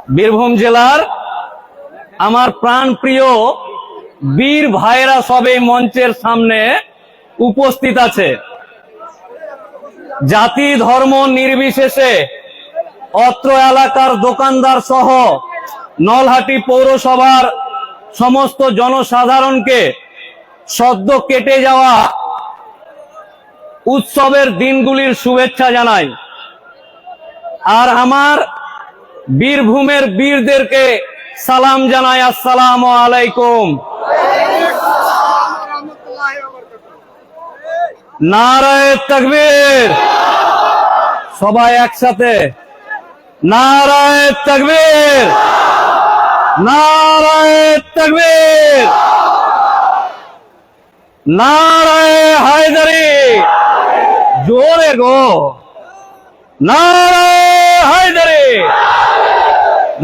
বীরভূম জেলার আমার প্রাণ প্রিয় বীর ভাইরা সবে মঞ্চের সামনে উপস্থিত আছে। জাতি ধর্ম নির্বিশেষে অত্র এলাকার দোকানদার সহ নলহাটি পৌরসভার সমস্ত জনসাধারণকে সদ্য কেটে যাওয়া উৎসবের দিনগুলির শুভেচ্ছা জানাই। আর আমার বীরভূমের বীরদেরকে সালাম জানাই, আসসালামু আলাইকুম। নারায়ে তাকবীর, সবাই একসাথে নারায়ে তাকবীর, নারায়ে তাকবীর, নারায়ে হায়দারি, জোরে গো, নারায়ে হায়দারি,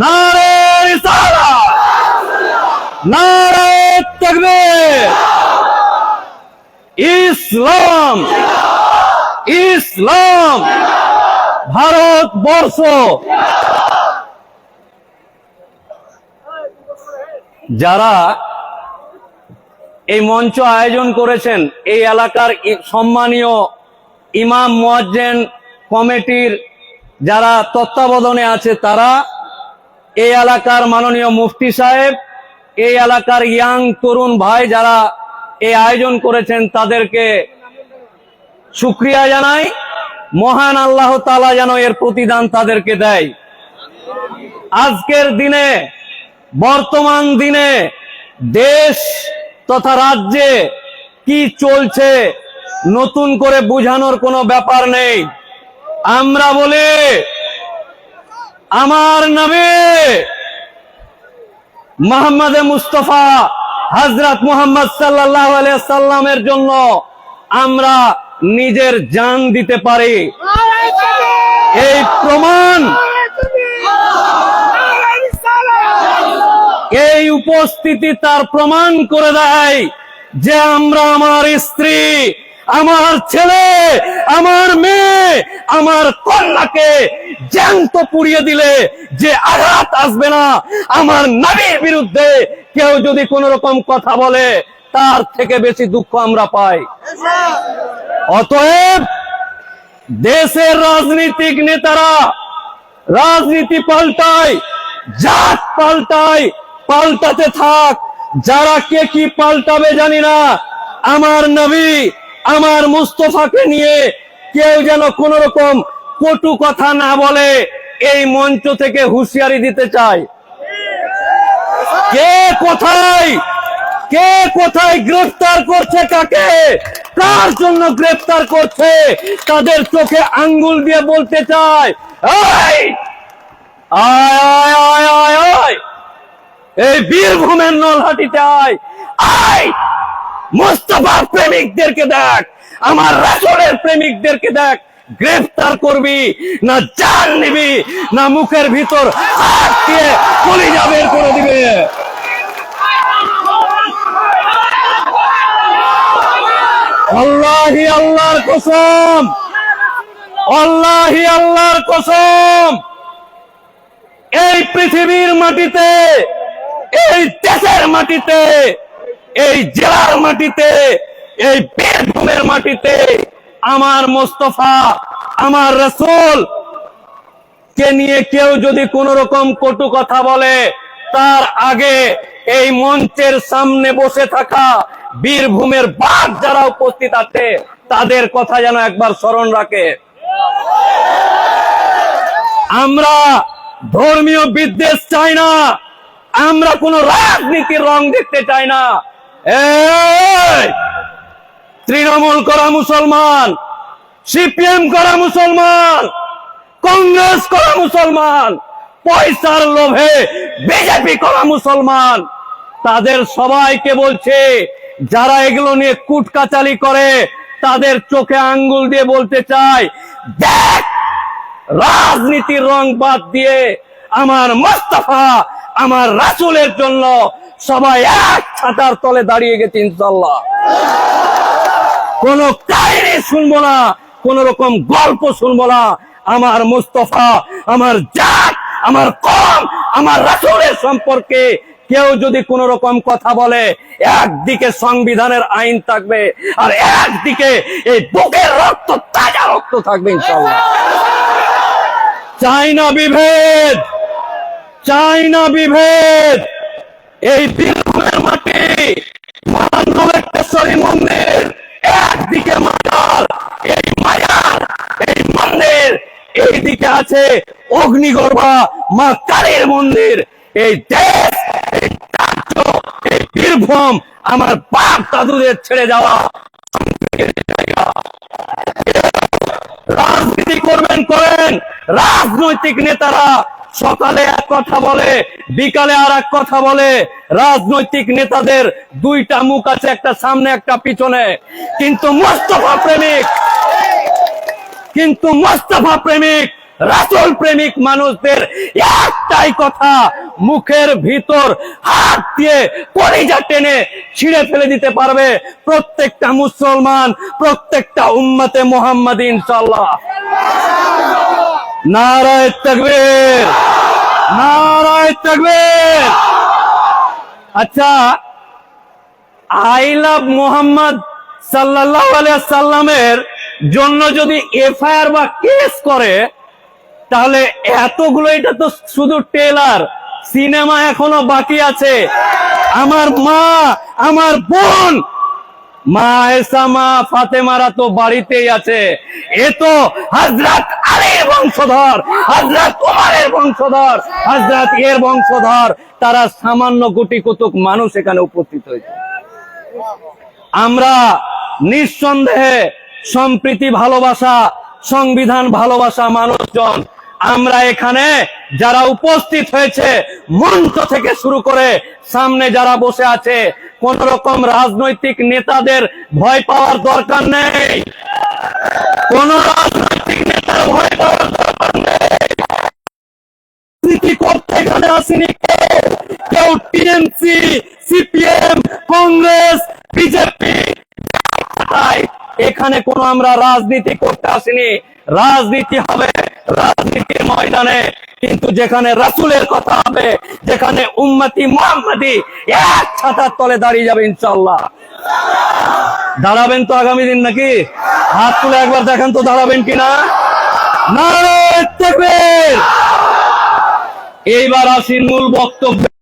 নারায়ে রিসালাত, নারায়ে তাকবীর। ইসলাম ইসলাম, ভারতবর্ষ। যারা এই মঞ্চ আয়োজন করেছেন, এই এলাকার সম্মানীয় ইমাম মুয়াজ্জিন কমিটির যারা তত্ত্বাবধানে আছে, তারা এই এলাকার মাননীয় মুফতি সাহেব, এই এলাকার ইয়াং তরুণ ভাই যারা এই আয়োজন করেছেন, তাদেরকে শুকরিয়া জানাই। মহান আল্লাহ তাআলা যেন এর প্রতিদান তাদেরকে দেয়। আজকের দিনে, বর্তমান দিনে দেশ তথা রাজ্যে কি চলছে নতুন করে বুঝানোর কোনো ব্যাপার নেই। আমরা বলি আমার নবী মুহাম্মদ মুস্তাফা হযরত মুহাম্মদ সাল্লাল্লাহু আলাইহি সাল্লামের জন্য আমরা নিজের জান দিতে পারি। এই প্রমাণ, এই উপস্থিতি তার প্রমাণ করে দেয় যে আমরা আমার স্ত্রী, আমার ছেলে, আমার মেয়ে, আমার কন্যাকে জ্যান্ত পুড়িয়ে দিলে যে আঘাত আসবে না, আমার নবীর বিরুদ্ধে কেউ যদি কোন রকম কথা বলে তার থেকে বেশি দুঃখ আমরা পাই। অতএব দেশের রাজনীতিক নেতারা রাজনীতি পাল্টায়, জাত পাল্টায়, পাল্টাতে থাক। যারা কে কি পাল্টাবে জানি না। আমার নবী, আমার মুস্তাফাকে নিয়ে কেউ যেন কোন রকম কটু কথা না বলে, এই মঞ্চ থেকে হুঁশিয়ারি দিতে চাই। কে কোথায় গ্রেফতার করছে, কাকে কার জন্য গ্রেফতার করছে, তাদের চোখে আঙ্গুল দিয়ে বলতে চায়, এই বীরভূমের নলহাটিতে আয়, মুস্তাফার প্রেমিকদেরকে দেখ, আমার রাসূলের প্রেমিকদেরকে দেখ। গ্রেফতার করবি না জান নিবি, না মুখের ভিতর হাত দিয়ে কলিজা বের করে দিবে। আল্লাহি আল্লাহর কসম, আল্লাহি আল্লাহর কসম, এই পৃথিবীর মাটিতে, এই দেশের মাটিতে, এই জেলার মাটিতে, এই বীরভূমের মাটিতে আমার মুস্তাফা, আমার রাসূল কে নিয়ে কেউ যদি কোন রকম কটু কথা বলে, তার আগে এই মঞ্চের সামনে বসে থাকা বীরভূমের বাঘ যারা উপস্থিত আছে, তাদের কথা যেন একবার স্মরণ রাখে। আমরা ধর্মীয় বিদ্বেষ চাই না, আমরা কোন রাজনীতির রং দেখতে চাই না। তৃণমূল করা মুসলমান, সিপিএম করা মুসলমান, কংগ্রেস করা মুসলমান, পয়সার লোভে বিজেপি করা মুসলমান, তাদের সবাইকে বলছে, যারা এগুলো নিয়ে কুটকাচালি করে, তাদের চোখে আঙ্গুল দিয়ে বলতে চাই, দেখ, রাজনীতির রং বাদ দিয়ে আমার মুস্তাফা, আমার রাসূলের জন্য সবাই এক ছাতার তলে দাঁড়িয়ে গেছে ইনশাআল্লাহ। কোন কাহিনী শুনবো না, কোন রকম গল্প শুনবো না। আমার মুস্তাফা, আমার জাত, আমার কম, আমার রাসূলের সম্পর্কে কেউ যদি কোন রকম কথা বলে, একদিকে সংবিধানের আইন থাকবে আর একদিকে এই বুকের রক্ত, তাজা রক্ত থাকবে ইনশাআল্লাহ। চাই না বিভেদ, চাই না বিভেদ। এই বীরভূমের মাটি, মানবেশ্বরী মন্দির একদিকে, মাজার, এই মাজার, এই মন্দির এইদিকে আছে অগ্নিগর্ভা মা কালীর মন্দির। এই দেশ, এই রাজ্য, এই বীরভূম আমার বাপ দাদুদের ছেড়ে যাওয়া জায়গা। রাজনীতি করবেন করেন, রাজনৈতিক নেতারা সকালে এক কথা বলে, বিকালে আর এক কথা বলে। রাজনৈতিক নেতাদের দুইটা মুখ আছে, একটা সামনে একটা পিছনে, কিন্তু মোস্তফা প্রেমিক রাসূল প্রেমিক মানুষদের একটাই কথা, মুখের ভিতর হাত দিয়ে কলিজা টেনে ছিঁড়ে ফেলে দিতে পারবে প্রত্যেকটা মুসলমান, প্রত্যেকটা উম্মতে মুহাম্মাদি ইনশাআল্লাহ। নারায়ে তাকবীর, নারায়ে তাকবীর। আচ্ছা, আই লাভ মোহাম্মদ সাল্লাল্লাহু আলাইহি সাল্লামের জন্য যদি এফআইআর বা কেস করে, তাহলে এতগুলো, এটা তো শুধু ট্রেলার, সিনেমা এখনো বাকি আছে। আমার মা, আমার বোন, মা আয়েশা, মা ফাতেমারা তো বাড়িতেই আছে। এ তো হযরত আলীর বংশধর, হযরত ওমরের বংশধর, হযরত এর বংশধর। তারা সামান্য গুটি কতক মানুষ এখানে উপস্থিত হয়েছে। আমরা নিঃসন্দেহে সম্প্রীতি ভালোবাসা, সংবিধান ভালোবাসা মানুষজন, আমরা এখানে যারা উপস্থিত হয়েছে, মঞ্চ থেকে শুরু করে সামনে যারা বসে আছে, কোন রকম রাজনৈতিক নেতাদের ভয় পাওয়ার দরকার নেই। কোন রাজনৈতিক নেতার ভয় পাওয়ার দরকার নেই। রাজনীতি করতে এখানে আসেনি কেউ, টিএমসি, সিপিএম, কংগ্রেস, বিজেপি, এখানে কোনো আমরা রাজনীতি করতে আসিনি। রাজনীতি হবে রাজনীতির ময়দানে, কিন্তু যেখানে রাসূলের কথা হবে, যেখানে উম্মতি মুহাম্মাদি এক ছাতার তলে দাঁড়িয়ে যাবে ইনশাআল্লাহ। দাঁড়াবেন তো আগামী দিন নাকি? হাত তুলে একবার দেখেন তো দাঁড়াবেন কিনা। নারায়ে তাকবীর। এইবার আসি মূল বক্তব্য।